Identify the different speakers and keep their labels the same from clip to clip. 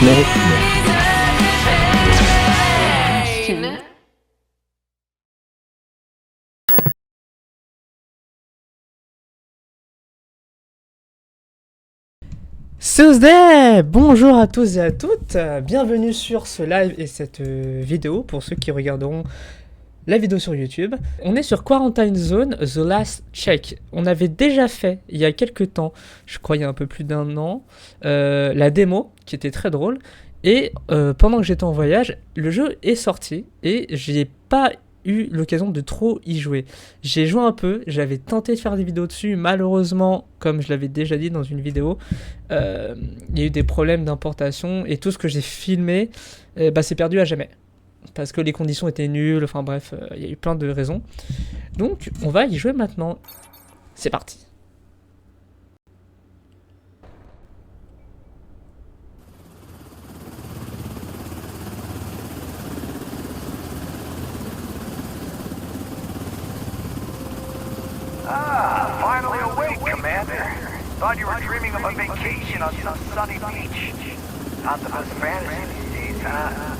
Speaker 1: Mais... Tuesday! Bonjour à tous et à toutes, bienvenue sur ce live et cette vidéo pour ceux qui regarderont la vidéo sur YouTube. On est sur Quarantine Zone, The Last Check. On avait déjà fait, il y a quelques temps, je crois il y a un peu plus d'un an, la démo, qui était très drôle. Et pendant que j'étais en voyage, le jeu est sorti et j'ai pas eu l'occasion de trop y jouer. J'ai joué un peu, j'avais tenté de faire des vidéos dessus, malheureusement, comme je l'avais déjà dit dans une vidéo, il y a eu des problèmes d'importation et tout ce que j'ai filmé, c'est perdu à jamais. Parce que les conditions étaient nulles, enfin bref, il y a eu plein de raisons. Donc, on va y jouer maintenant. C'est parti.
Speaker 2: Ah, finally awake, Commander. Thought you were dreaming of a vacation on some sunny beach. Not the best fantasy these days, huh?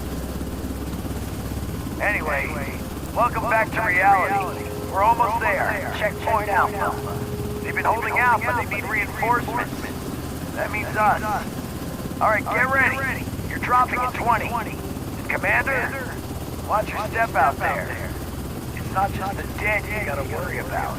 Speaker 2: Anyway, welcome back to reality. We're almost there. Checkpoint Alpha. They've been holding out, but they need reinforcements. That means us. Alright, get ready. You're dropping at 20. And Commander, watch your step out there. It's not just the dead you gotta worry about.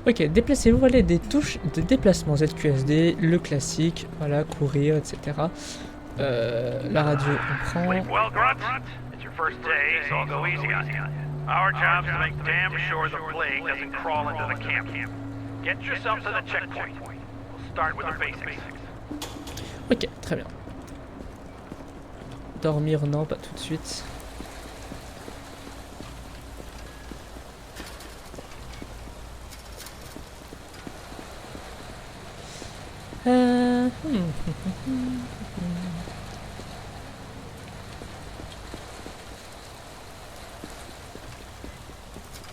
Speaker 1: Ok, déplacez-vous, voilà des touches de déplacement ZQSD, le classique, voilà, courir, etc. La radio, on prend.
Speaker 2: Sleep well, Grunt? It's your first day, so I'll go easy on you. Our job's to make damn sure the plague doesn't crawl into the camp. Get yourself to the checkpoint. We'll start with the basics.
Speaker 1: Ok, très bien. Dormir, non, pas tout de suite.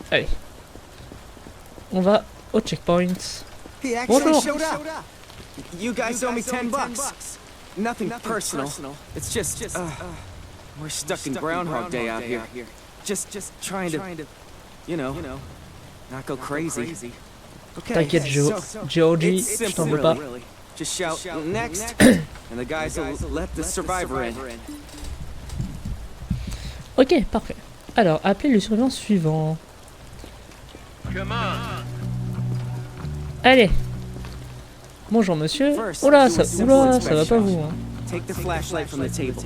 Speaker 1: Allez. On va au checkpoint.
Speaker 3: He actually
Speaker 1: Bonjour.
Speaker 3: showed up. You guys owe me $10. Nothing personal. It's just, we're stuck in Groundhog Day out here. Just trying to, you know, not go crazy. Okay.
Speaker 1: T'inquiète, Georgie, je t'en veux pas.
Speaker 3: Just shout next, and the guys will let the survivor in.
Speaker 1: Ok, parfait. Alors, appelez le surveillant suivant. Allez. Bonjour monsieur. Oula, ça va pas vous. Hein.
Speaker 3: Take the flashlight from the table.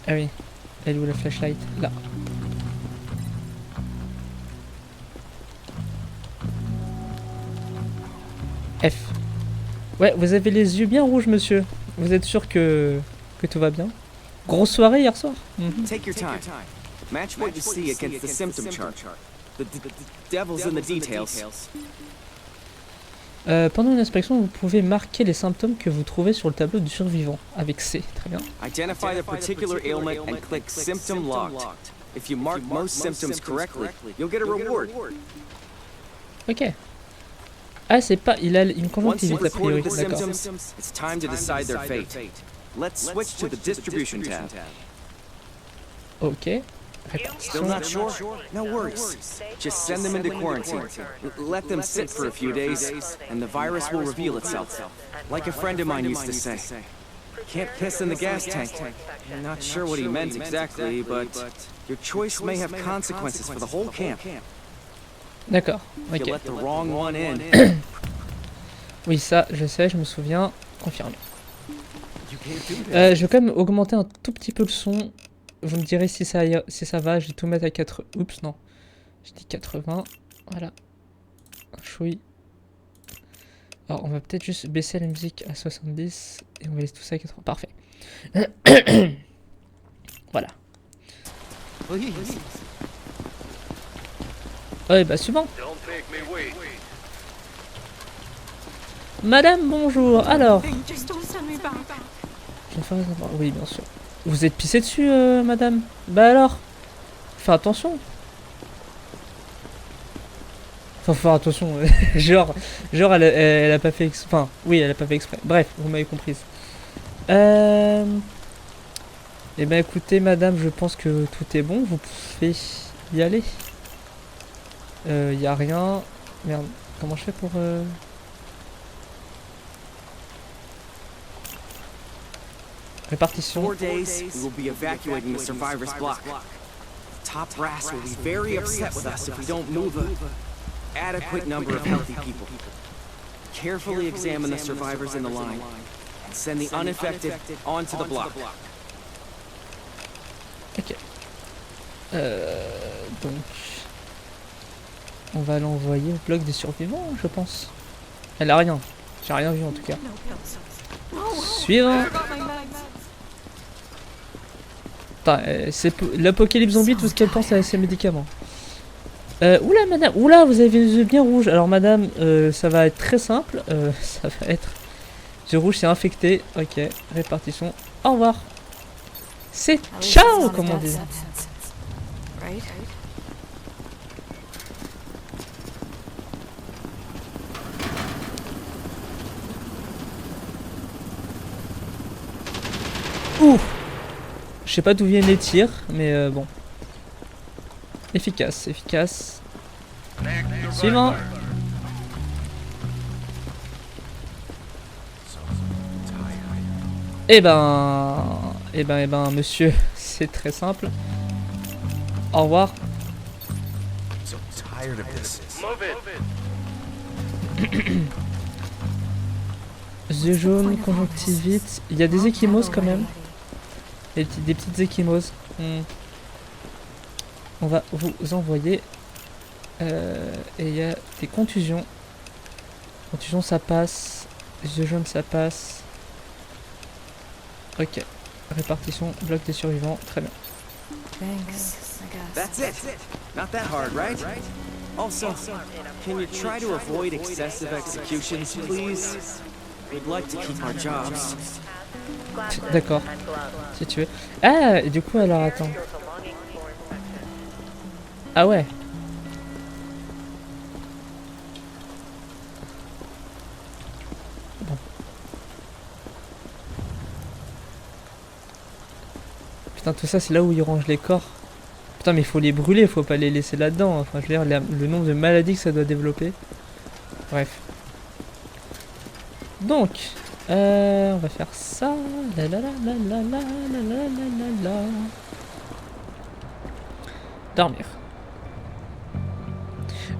Speaker 1: Ah oui. Elle est où la flashlight? Là. F. Ouais, vous avez les yeux bien rouges, monsieur. Vous êtes sûr que tout va bien? Grosse soirée hier soir.
Speaker 3: Take your time. Match what you see against the symptom chart. The devil's in the details.
Speaker 1: Pendant une inspection, vous pouvez marquer les symptômes que vous trouvez sur le tableau du survivant avec C. Très bien.
Speaker 3: Identify the particular ailment and click symptom logged. If you mark most symptoms correctly, you'll get a reward.
Speaker 1: Ok. Ah, c'est pas... Il a une
Speaker 3: Once you've
Speaker 1: conjonctivite a priori.
Speaker 3: reported the
Speaker 1: D'accord.
Speaker 3: symptoms, it's time to decide their fate. Let's switch to the distribution tab.
Speaker 1: Ok.
Speaker 3: Still
Speaker 1: Répartition.
Speaker 3: not sure? No worries. Just send them into quarantine. Let them sit for a few days, and the virus will reveal itself. Like a friend of mine used to say. Can't piss in the gas tank. I'm not sure what he meant exactly, but your choice may have consequences for the whole camp.
Speaker 1: D'accord.
Speaker 3: If you
Speaker 1: Ok.
Speaker 3: let the wrong one in.
Speaker 1: Oui, ça, je sais, je me souviens. Confirmé. Je vais quand même augmenter un tout petit peu le son. Vous me direz si ça va. Je vais tout mettre à 4... Oups, non. Je dis 80. Voilà. Chouille. Alors, on va peut-être juste baisser la musique à 70. Et on va laisser tout ça à 80. Parfait. Voilà. Ouais, bah, suivant. Madame, bonjour. Alors...
Speaker 4: Just don't send me back.
Speaker 1: Je vais faire savoir. Oui, bien sûr. Vous êtes pissé dessus, madame? Bah alors? Fais attention. Faut faire attention, genre elle a pas fait exprès. Enfin, oui, elle a pas fait exprès. Bref, vous m'avez comprise. Eh ben écoutez, madame, je pense que tout est bon. Vous pouvez y aller. Y a rien. Merde, comment je fais pour... Répartition.
Speaker 3: 4 days, we will be evacuating the survivors' block. Top brass will be very upset with us if we don't move a adequate number of healthy people. Carefully examine the survivors in the line and send the unaffected onto the block.
Speaker 1: Ok. Donc... On va l'envoyer au bloc des survivants, je pense. Elle a rien. J'ai rien vu en tout cas. Suivant. C'est l'apocalypse zombie, tout ce qu'elle pense à ses médicaments. Oula madame, oula vous avez les yeux bien rouges. Alors madame, ça va être très simple. Ça va être... Le rouge c'est infecté. Ok, répartition. Au revoir. C'est ciao comme on dit. Ouh. Je sais pas d'où viennent les tirs, mais bon. Efficace, efficace. Suivant. Eh ben, monsieur, c'est très simple. Au revoir. Yeux jaunes, conjonctivite. Il y a des échymoses quand même. Des petites échymoses. On va vous envoyer. Et il y a des contusions. Contusions ça passe. Yeux jaunes ça passe. Ok. Répartition, bloc des survivants. Très bien.
Speaker 3: That's it. Not that hard, right? Also, can you try to avoid excessive executions, please? We'd like to keep our jobs.
Speaker 1: D'accord. Si tu veux. Ah, et du coup, alors attends. Ah ouais. Bon. Putain, tout ça, c'est là où ils rangent les corps. Putain, mais il faut les brûler, faut pas les laisser là-dedans. Enfin, je veux dire, le nombre de maladies que ça doit développer. Bref. Donc, on va faire ça. La la la la la la la la la la. Dormir.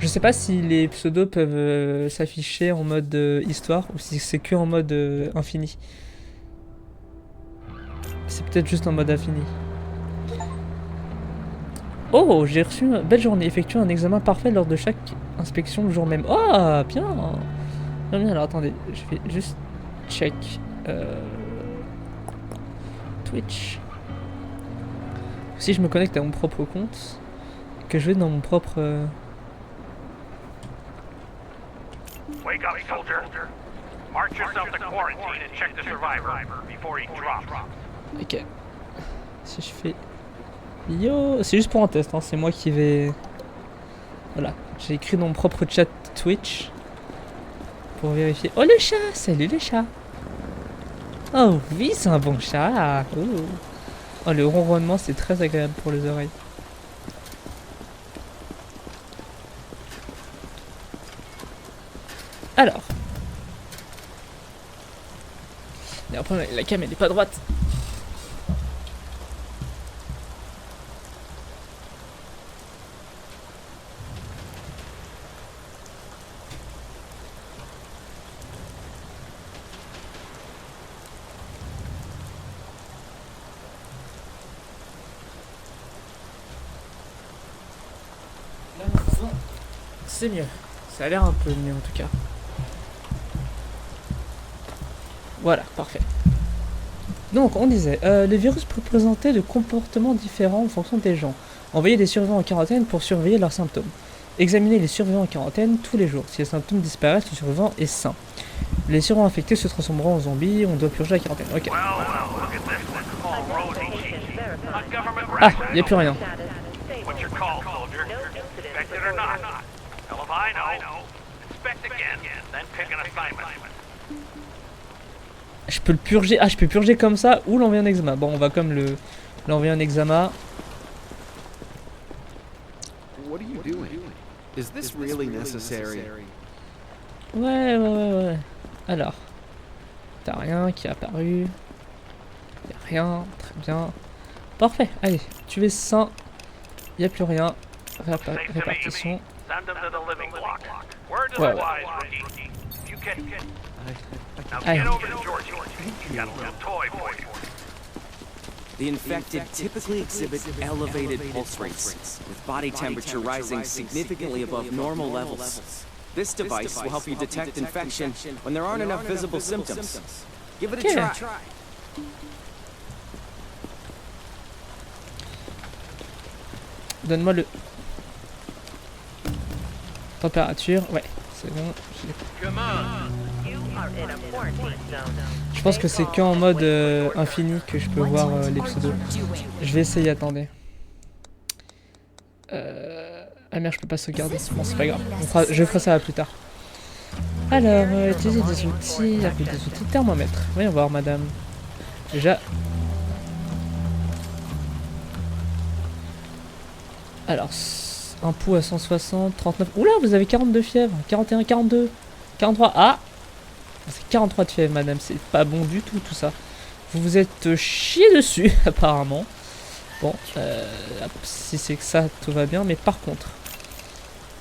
Speaker 1: Je sais pas si les pseudos peuvent s'afficher en mode histoire ou si c'est que en mode infini. C'est peut-être juste en mode infini. Oh, j'ai reçu une belle journée. Effectue un examen parfait lors de chaque inspection le jour même. Oh, bien. Non, bien, alors attendez, je vais juste check Twitch. Si je me connecte à mon propre compte, que je vais dans mon propre...
Speaker 2: Wake up, soldier. March yourself to quarantine and check the survivor before he drops.
Speaker 1: Ok. Si je fais... Yo, c'est juste pour un test, hein. C'est moi qui vais... Voilà, j'ai écrit dans mon propre chat Twitch. Pour vérifier. Oh le chat, salut le chat. Oh oui, c'est un bon chat. Oh, le ronronnement, c'est très agréable pour les oreilles. Alors. Et après, la cam elle est pas droite. C'est mieux. Ça a l'air un peu mieux en tout cas. Voilà, parfait. Donc, on disait, le virus peut présenter de comportements différents en fonction des gens. Envoyer des surveillants en quarantaine pour surveiller leurs symptômes. Examiner les surveillants en quarantaine tous les jours. Si les symptômes disparaissent, le surveillant est sain. Les surveillants infectés se transformeront en zombies, on doit purger la quarantaine. Ok. Ah, il n'y a plus rien.
Speaker 2: What's your call, soldier? Infected or not? Hell if I know. pick an assignment.
Speaker 1: Je peux le purger. Ah, je peux purger comme ça ou l'envoyer en examen. Bon, on va comme l'envoyer en examen.
Speaker 4: What are you doing? Is this really necessary?
Speaker 1: Ouais. Alors. T'as rien qui est apparu. Y'a rien. Très bien. Parfait. Allez, tu es sain. Y'a plus rien. Répartition.
Speaker 2: Send them to the living block. Word to
Speaker 1: Ouais,
Speaker 2: the
Speaker 1: ouais.
Speaker 2: wise, rookie. You can. Now
Speaker 1: Aye.
Speaker 2: get over to Georgie. You got a little toy for you.
Speaker 3: The infected typically exhibit elevated pulse rates, with body temperature rising significantly above normal levels. This device will help you detect infection when there aren't enough visible symptoms. Give it a
Speaker 1: Okay.
Speaker 3: try.
Speaker 1: Donne-moi le... Température. Ouais, c'est bon.
Speaker 2: Come on.
Speaker 1: Je pense que c'est qu'en mode infini que je peux voir les pseudos. Je vais essayer, attendez. Ah merde, je peux pas sauvegarder. Bon, c'est pas grave. Je ferai ça plus tard. Alors, utiliser des outils. Appliquer des outils. Thermomètre. Voyons voir, madame. Déjà. Alors, un pouls à 160, 39. Oula, vous avez 42 fièvre. 41, 42, 43. Ah! C'est 43 de fièvre, madame. C'est pas bon du tout, tout ça. Vous vous êtes chié dessus, apparemment. Bon, si c'est que ça, tout va bien. Mais par contre,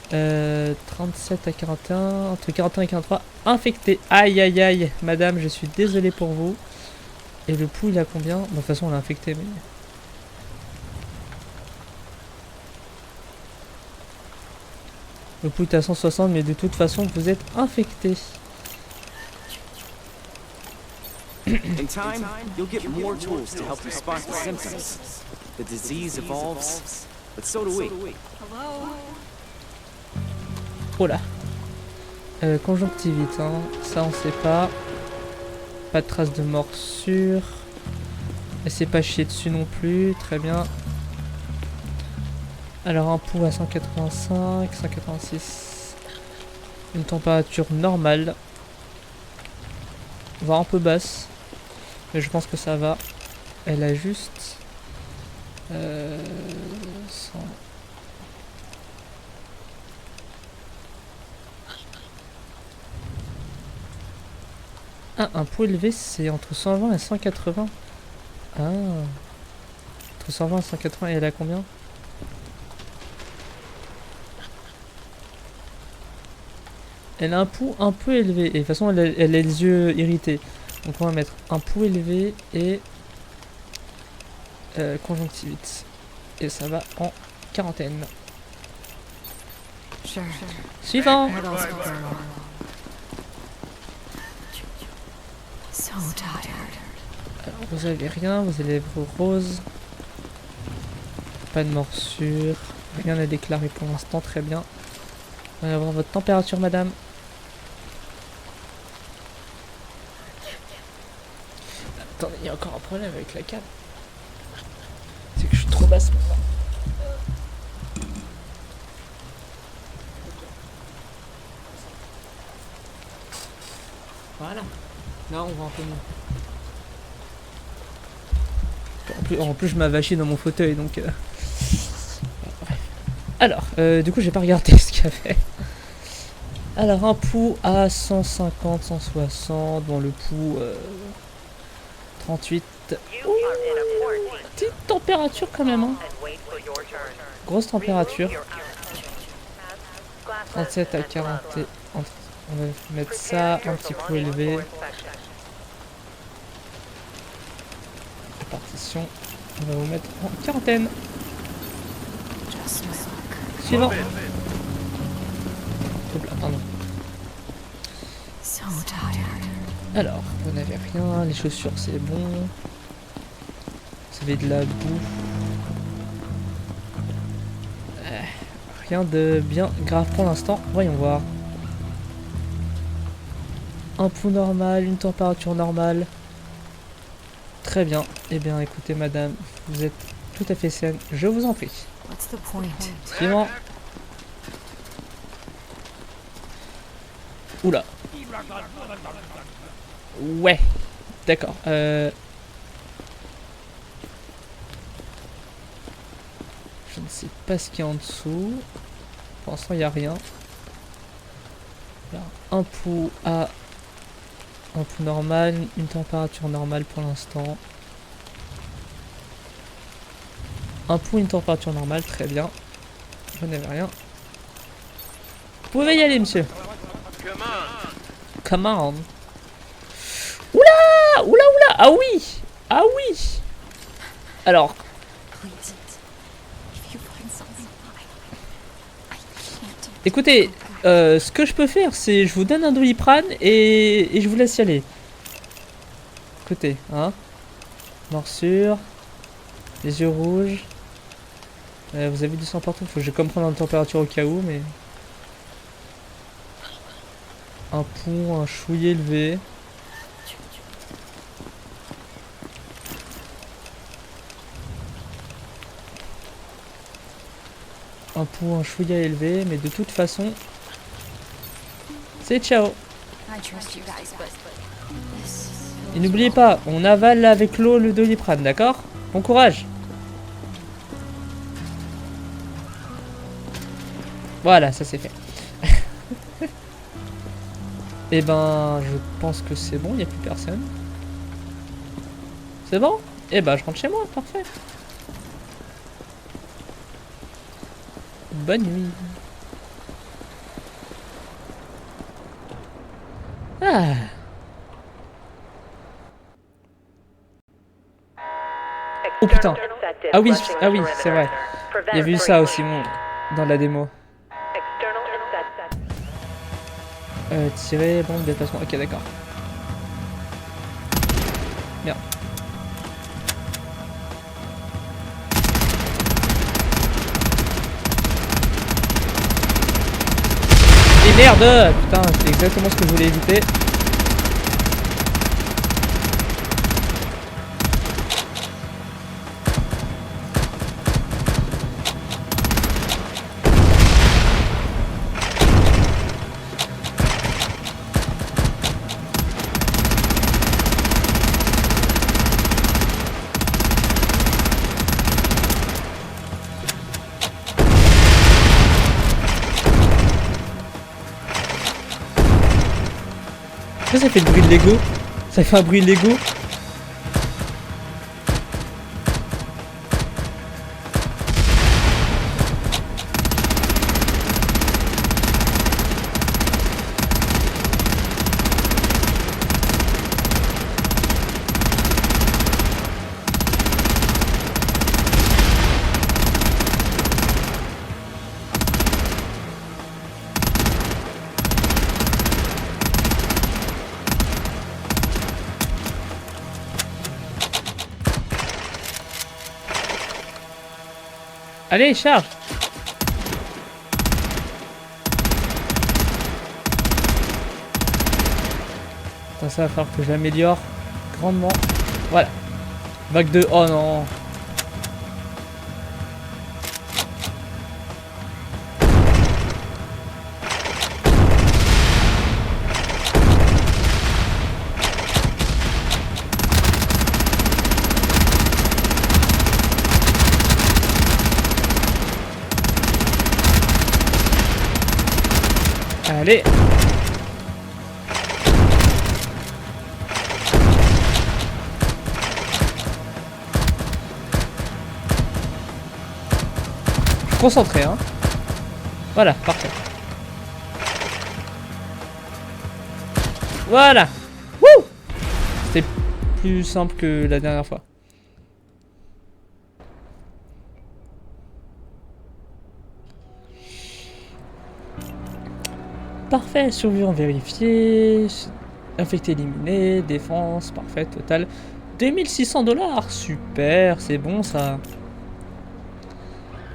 Speaker 1: 37 à 41, entre 41 et 43, infecté. Aïe, aïe, aïe. Madame, je suis désolé pour vous. Et le pouls, il a combien? Bon, de toute façon, on l'a infecté, mais... Le pouls est à 160, mais de toute façon, vous êtes infecté.
Speaker 3: In time, you'll get more tools to help you spot the symptoms. The disease evolves, but so do we.
Speaker 1: Oh là. Conjonctivite, hein. Ça on sait pas. Pas de traces de morsure. Et c'est pas chier dessus non plus. Très bien. Alors un pouls à 185, 186. Une température normale. Voire un peu basse. Mais je pense que ça va. Elle a juste... 100. Ah, un pouls élevé, c'est entre 120 et 180. Ah. Entre 120 et 180, et elle a combien? Elle a un pouls un peu élevé. Et de toute façon, elle a les yeux irrités. Donc on va mettre un pouls élevé et... conjonctivite. Et ça va en quarantaine. Suivant.
Speaker 5: Alors,
Speaker 1: vous avez rien, vous avez les lèvres roses. Pas de morsure. Rien à déclarer pour l'instant, très bien. On va avoir votre température, madame. Attendez, il y a encore un problème avec la câble. C'est que je suis trop basse maintenant. Voilà. Là, on va un peu mieux. En plus, je m'avachis dans mon fauteuil, donc... Alors, du coup, j'ai pas regardé ce qu'il y avait. Alors, un pouls à 150, 160. Bon, le pouls... 38. Ouh, petite température quand même, hein. Grosse température. 37 à 40. On va mettre ça, un petit peu élevé. Répartition. On va vous mettre en quarantaine. Suivant. Oups là, pardon. Alors, vous n'avez rien. Les chaussures, c'est bon. Vous avez de la boue. Rien de bien grave pour l'instant. Voyons voir. Un pouls normal, une température normale. Très bien. Eh bien, écoutez, madame, vous êtes tout à fait saine. Je vous en prie. Suivant. Oula. Ouais, d'accord. Je ne sais pas ce qu'il y a en dessous. Pour l'instant, il n'y a rien. Il y a un pouls à un pouls normal, une température normale pour l'instant. Un pouls, une température normale, très bien. Je n'avais rien. Vous pouvez y aller, monsieur. Come on. Oula, oula, oula. Ah oui, ah oui. Alors. Écoutez, ce que je peux faire, c'est je vous donne un Doliprane et je vous laisse y aller. Écoutez, hein. Morsure. Les yeux rouges. Vous avez du sang partout, faut que je comprenne la température au cas où, mais... Un pouls, un chouïa élevé. Un pouls, un chouïa élevé, mais de toute façon... C'est ciao. Et n'oubliez pas, on avale avec l'eau le Doliprane, d'accord? Bon courage. Voilà, ça c'est fait. Et ben, je pense que c'est bon, il n'y a plus personne. C'est bon? Et ben, je rentre chez moi, parfait. Bonne nuit. Ah. Oh putain. Ah oui, c'est vrai. Il y avait eu ça aussi dans la démo. Tirer, bon, déplacement. Ok, d'accord. Merde. Et merde! Putain, c'est exactement ce que je voulais éviter. Pourquoi ça fait le bruit de Lego? Ça fait un bruit de Lego? Allez, charge! Attends, ça va falloir que je l'améliore grandement. Voilà. Vague de... Oh non! Allez. Je suis concentré, hein. Voilà, parfait. Voilà. Wouh! C'était plus simple que la dernière fois. Parfait, survivant vérifié, infecté éliminé, défense, parfait, total 2600$, super, c'est bon ça.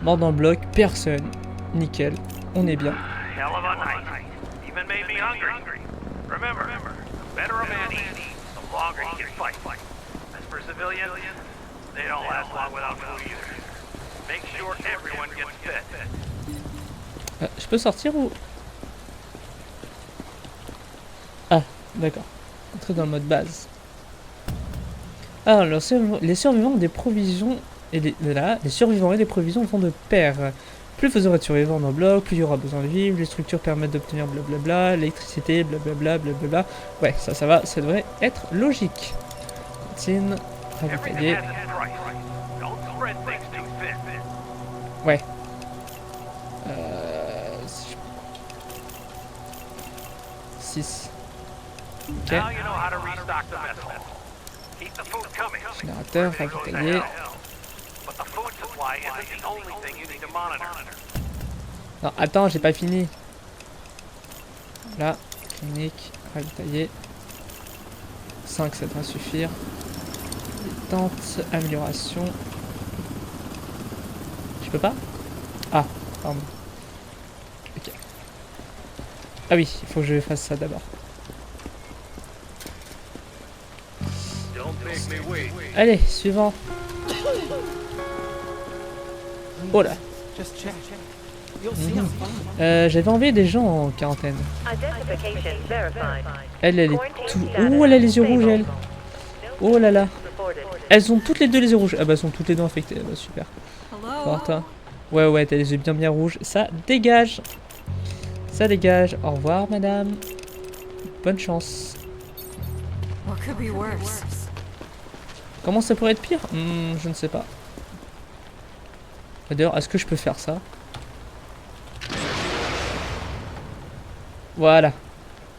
Speaker 1: Mort dans le bloc, personne, nickel, on est bien.
Speaker 2: Hell of a night. Even made me hungry. Remember, the better a man eats, the longer he can fight. As for civilians, they don't last long without food either. Make sure everyone gets fed.
Speaker 1: Je peux sortir ou... Ah, D'accord. Entrer dans le mode base. Alors, les survivants des provisions et les survivants et les provisions vont de pair. Plus vous aurez de survivants dans le bloc, plus il y aura besoin de vivre, les structures permettent d'obtenir blablabla, l'électricité, blablabla, blablabla. Ouais, ça va, ça devrait être logique. Cantine, ravitailler. Ouais. 6. Ok. Générateur, ravitailler. Non, attends, j'ai pas fini. Là, clinique, ravitailler. 5, ça devrait suffire. Tente, amélioration. Je peux pas? Ah, pardon. Ok. Ah oui, il faut que je fasse ça d'abord. Allez, suivant. Oh là. J'avais envoyé des gens en quarantaine. Elle est tout... Oh, elle a les yeux rouges, elle. Oh là là. Elles ont toutes les deux les yeux rouges. Ah bah, elles sont toutes les deux infectées. Ah bah, super. Alors, toi. Ouais, t'as les yeux bien rouges. Ça dégage. Ça dégage. Au revoir, madame. Bonne chance. Comment ça pourrait être pire? Je ne sais pas. D'ailleurs, est-ce que je peux faire ça? Voilà.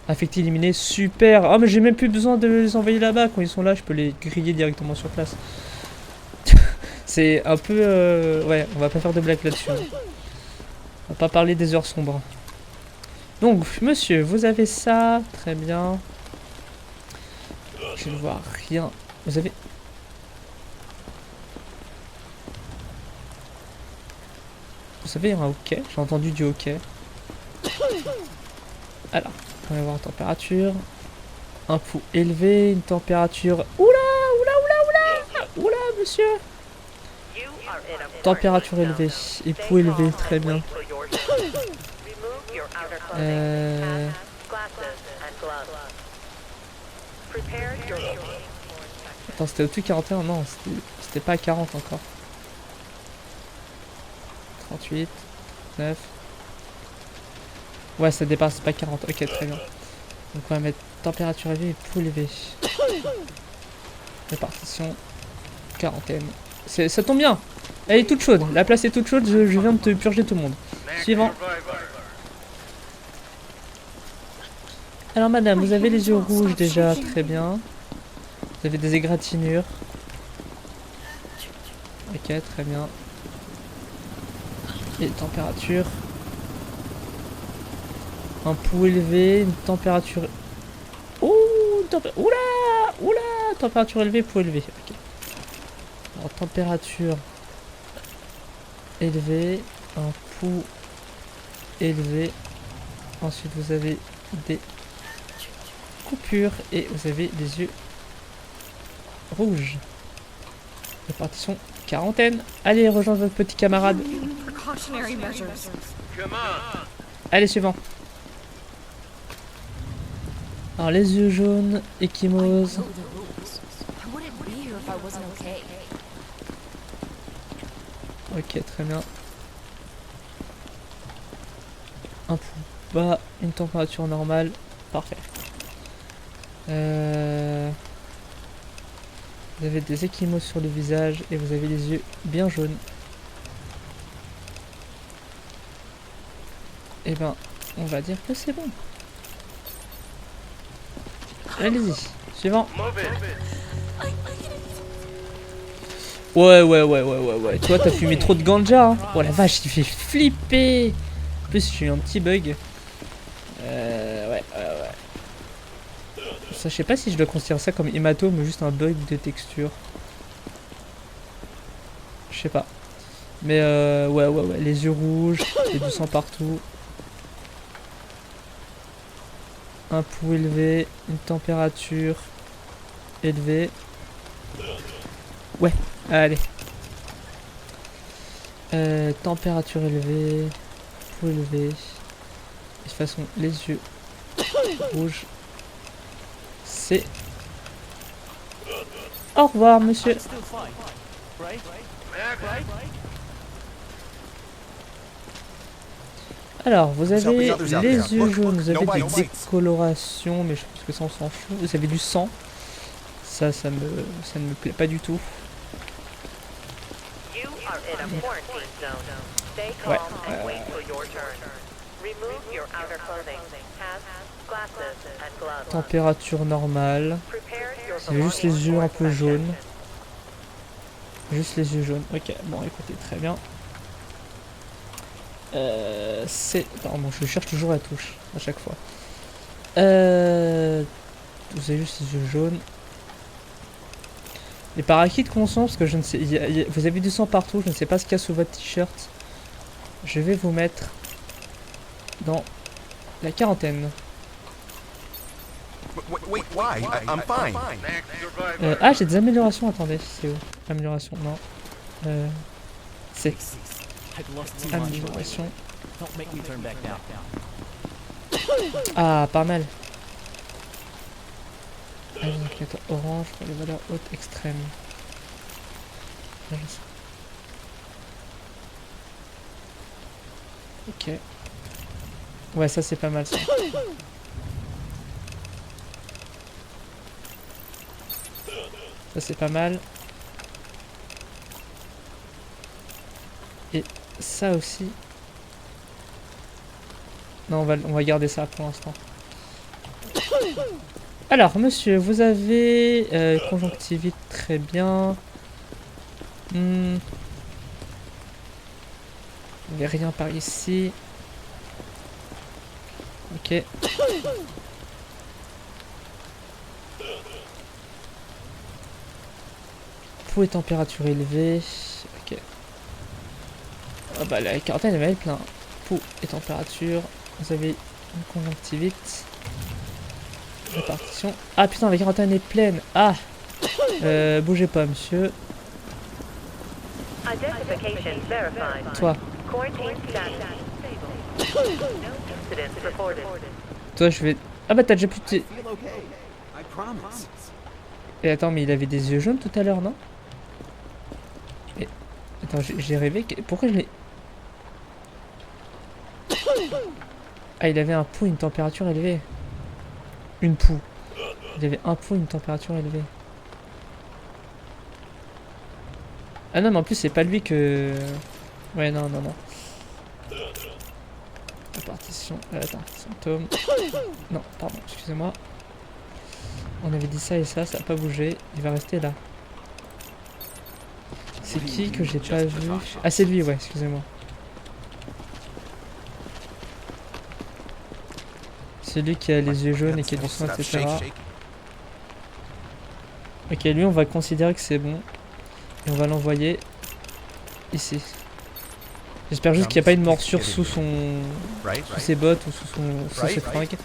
Speaker 1: Affecté, éliminé, super. Oh mais j'ai même plus besoin de les envoyer là-bas. Quand ils sont là, je peux les griller directement sur place. C'est un peu... Ouais, on va pas faire de blague là-dessus. On va pas parler des heures sombres. Donc, monsieur, vous avez ça. Très bien. Je ne vois rien. Vous avez... Vous savez, il y a un hockey. J'ai entendu du hockey. Alors, on va voir la température. Un pouls élevé, une température... Oula, monsieur. Température élevée et pouls élevé, très bien. Attends, c'était au-dessus de 41? Non, c'était pas à 40 encore. 38, 9. Ouais, ça dépasse pas 40. Ok, très bien. Donc on va mettre température élevée et pouls élevé. Répartition. Quarantaine. Ça tombe bien. Elle est toute chaude. La place est toute chaude. Je viens de te purger tout le monde. Suivant. Alors madame, vous avez les yeux rouges déjà. Très bien. Vous avez des égratignures. Ok, très bien. Et température. Un pouls élevé, une température... Ouh, oula, température élevée, pouls élevé. Ok. Alors, température élevée, un pouls élevé. Ensuite, vous avez des coupures et vous avez des yeux rouges. Répartition quarantaine. Allez, rejoindre votre petit camarade. Allez, suivant. Alors, les yeux jaunes, échymose. Ok, très bien. Un pouls bas, une température normale. Parfait. Vous avez des échymoses sur le visage et vous avez les yeux bien jaunes. Et ben, on va dire que c'est bon. Allez-y, suivant. Ouais. Toi, t'as fumé trop de ganja. Hein. Oh la vache, il fait flipper. En plus, j'ai eu un petit bug. Ouais. Ça, je sais pas si je dois considérer ça comme hématome ou juste un bug de texture. Je sais pas. Mais ouais. Les yeux rouges, et du sang partout. Un pouls élevé, une température élevée. Ouais, allez. Température élevée, pouls élevé. De toute façon, les yeux rouges. c'est... Au revoir, monsieur. Alors, vous avez les yeux jaunes, vous avez des décolorations, mais je pense que ça on s'en fout. Vous avez du sang. Ça ne me plaît pas du tout. Ouais. Température normale. Vous avez juste les yeux un peu jaunes. Juste les yeux jaunes. Ok, bon écoutez, très bien. C'est... Pardon, je cherche toujours la touche à chaque fois. Vous avez juste les yeux jaunes. Les paraquis de conscience, parce que je ne sais... vous avez du sang partout, je ne sais pas ce qu'il y a sous votre t-shirt. Je vais vous mettre dans la quarantaine. Ah, j'ai des améliorations, attendez, c'est où? Amélioration, non. C'est... Amélioration. Ah, pas mal. Indicateur orange pour les valeurs hautes extrêmes. Ok. Ouais, ça c'est pas mal ça. Ça c'est pas mal. Et ça aussi. Non, on va garder ça pour l'instant. Alors, monsieur, vous avez conjonctivite, très bien. Il n'y a rien par ici. Ok. Pouls et température élevée. Ok. Ah bah la quarantaine elle va être plein. Pouls et température. Vous avez une conjonctivite. Répartition. Ah putain, la quarantaine est pleine. Ah. Bougez pas, monsieur. Toi. Toi, je vais... Ah bah t'as déjà plus de... Et attends, mais il avait des yeux jaunes tout à l'heure, non? Et... Attends, j'ai rêvé... Pourquoi je l'ai... Ah, il avait un pouls, une température élevée. Une pouls. Il avait un pouls, une température élevée. Ah non, mais en plus, c'est pas lui que... Ouais, non, non, non. Répartition... attends, symptômes... Non, pardon, excusez-moi. On avait dit ça et ça n'a pas bougé. Il va rester là. C'est qui que j'ai pas vu? Ah, c'est lui, ouais, excusez-moi. C'est lui qui a les yeux jaunes et qui a du sang, etc. Ok, lui, on va considérer que c'est bon. Et on va l'envoyer ici. J'espère juste qu'il n'y a pas une morsure sous son... sous ses bottes ou sous ses fringues.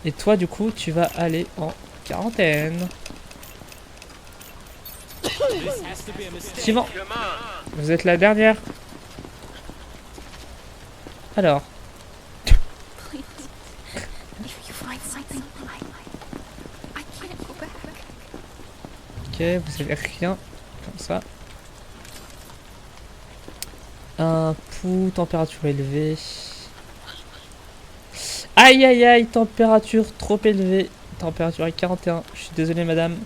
Speaker 1: Et toi, du coup, tu vas aller en quarantaine. Suivant. Vous êtes la dernière. Alors. Ok, vous avez rien. Comme ça. Un pouls, température élevée. Aïe aïe aïe, température trop élevée. Température à 41. Je suis désolé madame.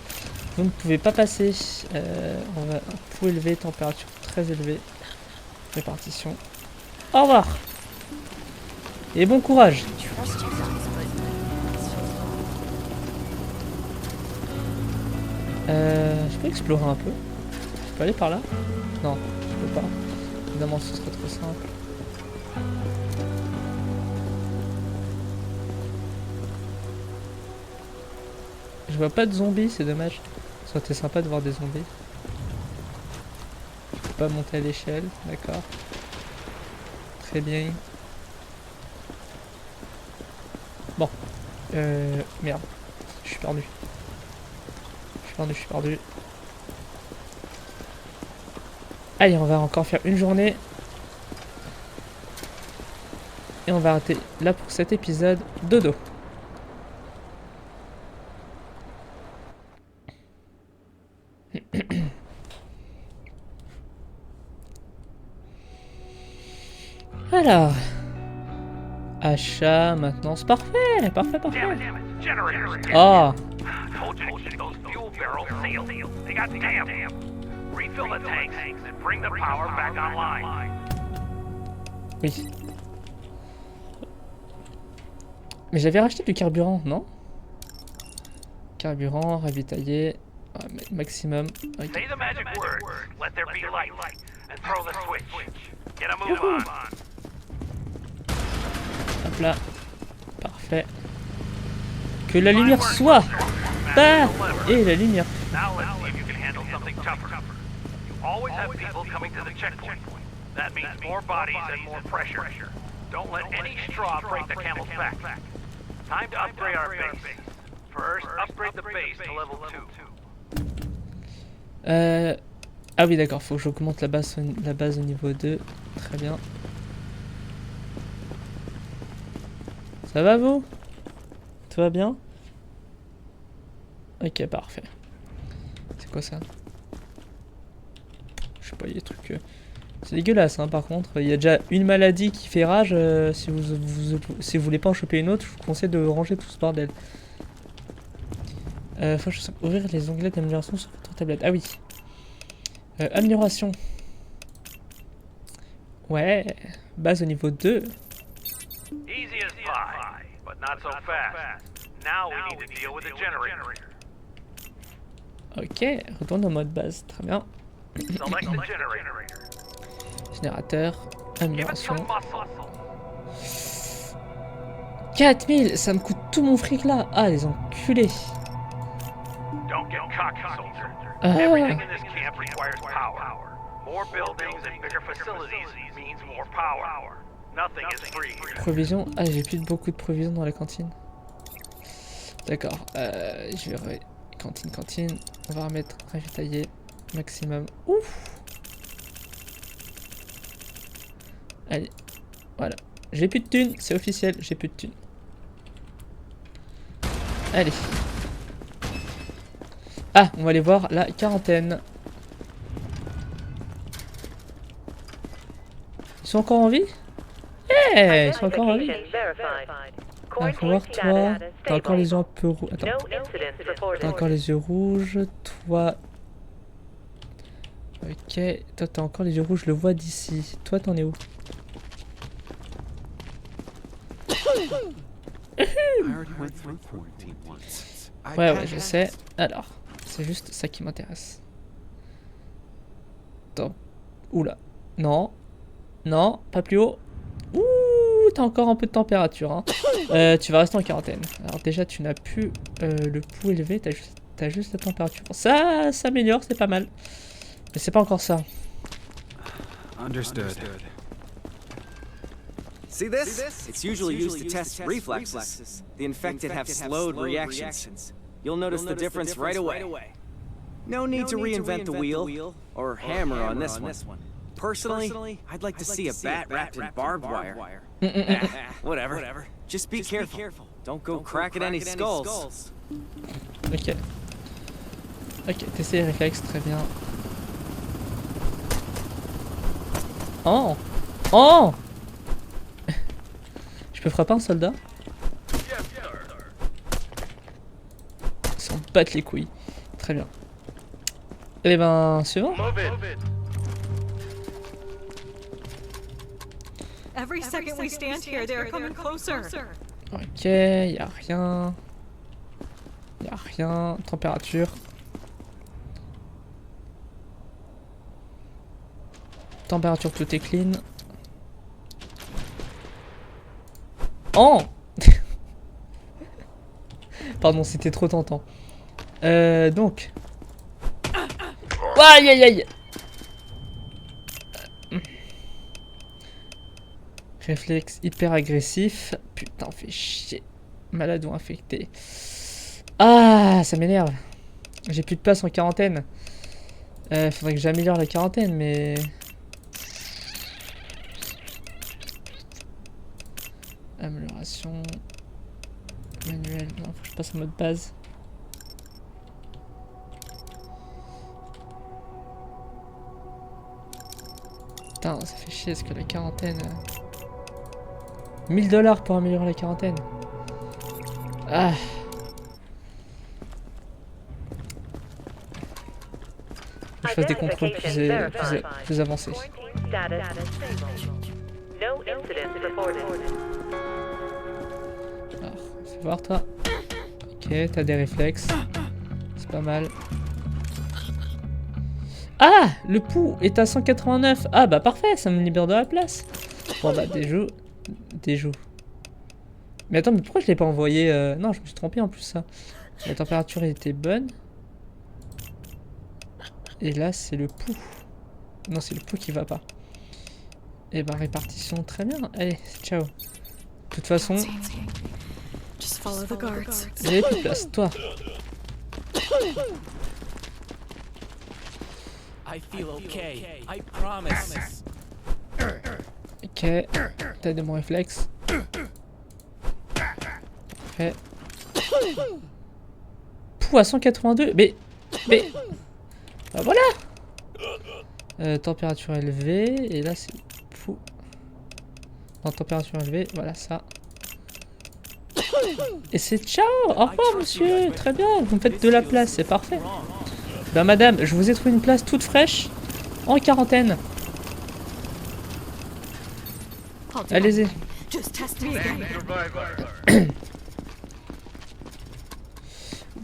Speaker 1: Vous ne pouvez pas passer. On va un pouls élevé, température très élevée. Répartition. Au revoir. Et bon courage. Je peux explorer un peu. Je peux aller par là? Non, je peux pas. Évidemment, ce serait trop simple. Je vois pas de zombies, c'est dommage. Ça aurait été sympa de voir des zombies. Je peux pas monter à l'échelle, d'accord. Très bien. Bon. Merde. Je suis perdu. Je suis perdu. Allez, on va encore faire une journée. Et on va arrêter là pour cet épisode. Dodo. Alors. Achat, maintenance, parfait, parfait, parfait. Oh.
Speaker 2: Told you to keep those fuel barrels sealed. They got damp. Refill the tanks and bring the power back online.
Speaker 1: Oui. Mais j'avais racheté du carburant, non? Carburant, ravitaillé, maximum. Okay.
Speaker 2: Say the magic word. Let there be light. And throw the switch. Get a move on.
Speaker 1: Hop là. Parfait. Que la lumière soit. Bah. Et la lumière.
Speaker 2: Now let's see if you can handle something tougher. You always have people coming to the checkpoint. That means more bodies and more pressure. Don't let any straw break the camel's back. Time to upgrade our base. First, upgrade the base to level 2.
Speaker 1: Ah oui d'accord, faut que j'augmente la base au niveau 2. Très bien. Ça va vous? Tout va bien? Ok, parfait. C'est quoi ça? Je sais pas, il y a des trucs... C'est dégueulasse hein, par contre. Il y a déjà une maladie qui fait rage. Si vous voulez pas en choper une autre, je vous conseille de ranger tout ce bordel. Faut que je ouvrir les onglets d'amélioration sur votre tablette. Ah oui. Amélioration. Ouais. Base au niveau 2.
Speaker 2: Easy as pie, but not so fast. Now we need to deal with the generator.
Speaker 1: Ok, retourne en mode base. Très bien.
Speaker 2: Select the generator.
Speaker 1: Générateur.
Speaker 2: Give it
Speaker 1: Amélioration.
Speaker 2: some muscle.
Speaker 1: 4000, ça me coûte tout mon fric là. Ah, les enculés.
Speaker 2: Don't get cocky, soldier.
Speaker 1: Ah.
Speaker 2: Everything in this camp requires power. More buildings and bigger facilities means more power. Nothing is free.
Speaker 1: Provisions. Ah, j'ai plus beaucoup de provisions dans la cantine. D'accord. Je vais... Cantine. On va remettre ravitailler maximum. Ouf. Allez. Voilà. J'ai plus de thunes. C'est officiel. J'ai plus de thunes. Allez. Ah, on va aller voir la quarantaine. Ils sont encore en vie? Eh, ils sont encore en vie. Ah, faut voir toi. T'as encore les yeux un peu rouges. Attends. T'as encore les yeux rouges. Toi. Ok. Toi, t'as encore les yeux rouges. Je le vois d'ici. Toi, t'en es où? Ouais, je sais. Alors, c'est juste ça qui m'intéresse. Attends. Oula. Non. Non, pas plus haut. Ouh, t'as encore un peu de température. Hein. Tu vas rester en quarantaine. Alors déjà, tu n'as plus le pouls élevé. T'as juste la température. Ça s'améliore, c'est pas mal. Mais c'est pas encore ça.
Speaker 4: Understood.
Speaker 3: See this? It's usually used to test reflexes. The infected have slowed reactions. You'll notice the difference right away. No need to reinvent the wheel or hammer on this one. Personally, I'd like to see a bat wrapped in barbed wire. Whatever. Just be careful. Don't go cracking any skulls.
Speaker 1: Ok. Ok, tester les réflexes, très bien. Oh! Oh! Je peux frapper un soldat? Ils s'en battent les couilles. Très bien. Eh ben, suivant.
Speaker 5: Every second we stand here, they're coming closer.
Speaker 1: Ok, y'a rien. Y'a rien. Température. Température, tout est clean. Oh! Pardon, c'était trop tentant. Donc. Aïe aïe aïe! Réflexe hyper agressif. Putain, fait chier. Malade ou infecté. Ah, ça m'énerve. J'ai plus de place en quarantaine. Faudrait que j'améliore la quarantaine, mais... Amélioration... Manuel. Non, faut que je passe en mode base. Putain, ça fait chier, parce que la quarantaine... 1000 $ pour améliorer la quarantaine. Ah. Faut que je fasse des contrôles plus avancés. Alors, fais voir toi. Ok, t'as des réflexes. C'est pas mal. Ah, le pouls est à 189. Ah bah parfait, ça me libère de la place. Bon bah déjoue. Mais attends, mais pourquoi je l'ai pas envoyé Non, je me suis trompé en plus ça. La température était bonne. Et là c'est le pouls. Non, c'est le pouls qui va pas. Et bah répartition très bien. Allez, ciao. De toute façon, j'avais plus de place. Toi.
Speaker 3: I feel okay. I promise.
Speaker 1: Ok, t'as de bons réflexes. Ok. Pouh à 182. Mais. Bah voilà. Température élevée. Et là c'est pouh. En température élevée, voilà ça. Et c'est ciao. Au revoir monsieur. Très bien, vous me faites de la place, c'est parfait. Bah madame, je vous ai trouvé une place toute fraîche. En quarantaine. Allez-y.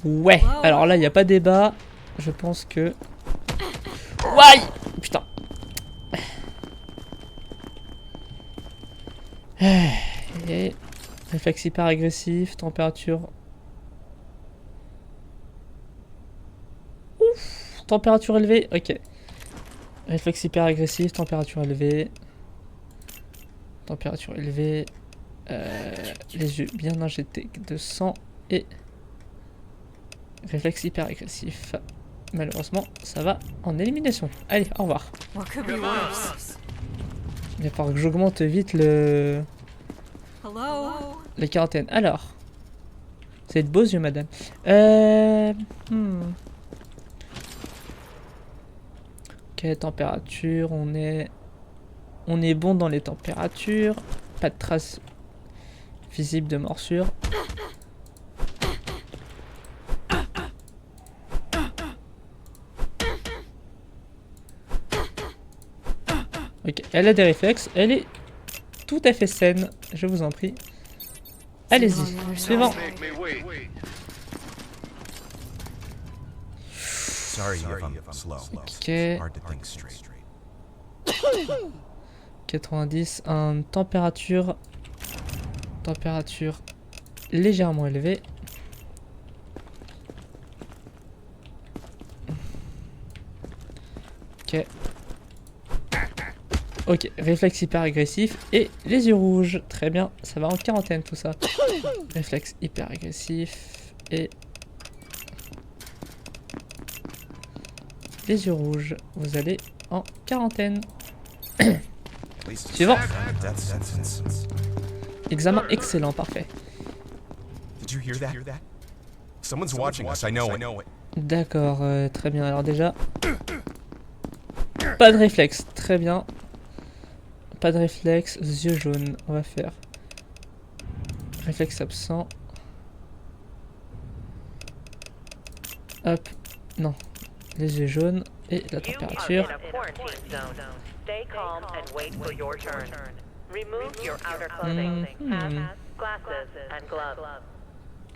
Speaker 1: Ouais, alors là, il n'y a pas débat. Je pense que... Ouais. Putain. Et... Réflexe hyper agressif, température... Ouf. Température élevée, ok. Réflexe hyper agressif, température élevée. Température élevée. Les yeux bien injectés de sang et... Réflexe hyper agressif. Malheureusement, ça va en élimination. Allez, au revoir. Il va falloir que j'augmente vite le... La quarantaine. Alors. Vous avez de beaux yeux, madame. Ok, température, on est bon dans les températures. Pas de traces visibles de morsure. Ok, elle a des réflexes, elle est tout à fait saine, je vous en prie. Allez-y, suivant. Ok. 90, température légèrement élevée. Ok. Ok, réflexe hyper agressif et les yeux rouges. Très bien, ça va en quarantaine tout ça. Réflexe hyper agressif et... Les yeux rouges. Vous allez en quarantaine. Suivant. Examen excellent, parfait. D'accord, très bien. Alors déjà... Pas de réflexe, très bien. Pas de réflexe, yeux jaunes, on va faire. Réflexe absent. Hop, non. Les yeux jaunes et la température.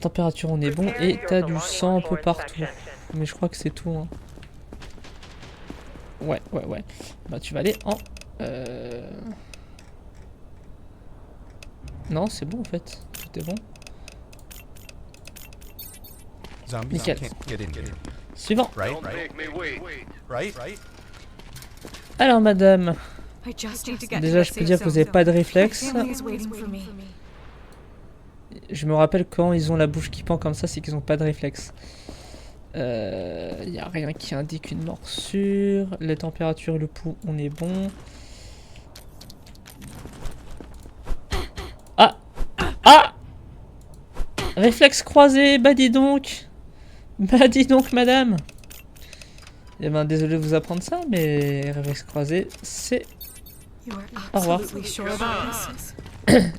Speaker 1: Température, on est bon et t'as du sang un peu partout. Mais je crois que c'est tout. Hein. Ouais. Bah tu vas aller en... Non, c'est bon en fait. Tout est bon. Nickel. Suivant. Alors madame, déjà je peux dire que vous n'avez pas de réflexe. Je me rappelle quand ils ont la bouche qui pend comme ça, c'est qu'ils n'ont pas de réflexe. Y a rien qui indique une morsure. Les températures et le pouls, on est bon. Ah, réflexe croisé, bah dis donc. Bah dis donc madame. Eh ben désolé de vous apprendre ça, mais réflexe croisé, c'est
Speaker 5: You are
Speaker 1: Au revoir.
Speaker 5: absolutely sure about this?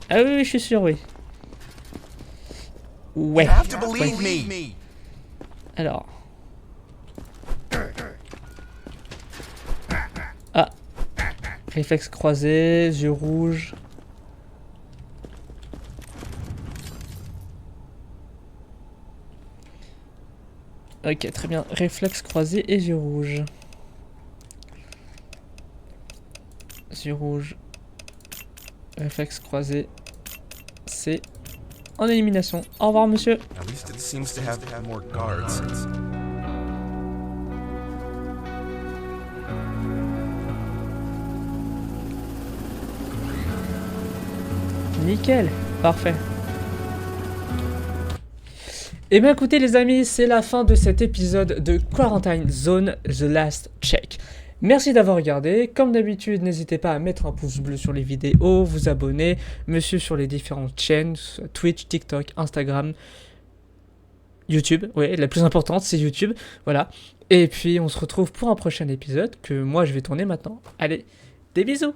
Speaker 1: Ah oui, oui, je suis sûr, oui. Ouais.
Speaker 4: You have to
Speaker 1: Ouais.
Speaker 4: believe me.
Speaker 1: Alors. Ah. Réflexe croisé, yeux rouges. Ok, très bien. Réflexe croisé et yeux rouges. Yeux rouges. Réflexe croisé. C'est en élimination. Au revoir, monsieur.
Speaker 4: At least it seems to have more guards.
Speaker 1: Nickel. Parfait. Et bien écoutez les amis, c'est la fin de cet épisode de Quarantine Zone The Last Check. Merci d'avoir regardé. Comme d'habitude, n'hésitez pas à mettre un pouce bleu sur les vidéos, vous abonner, me suivre sur les différentes chaînes, Twitch, TikTok, Instagram, YouTube. Ouais, la plus importante, c'est YouTube. Voilà. Et puis, on se retrouve pour un prochain épisode que moi, je vais tourner maintenant. Allez, des bisous!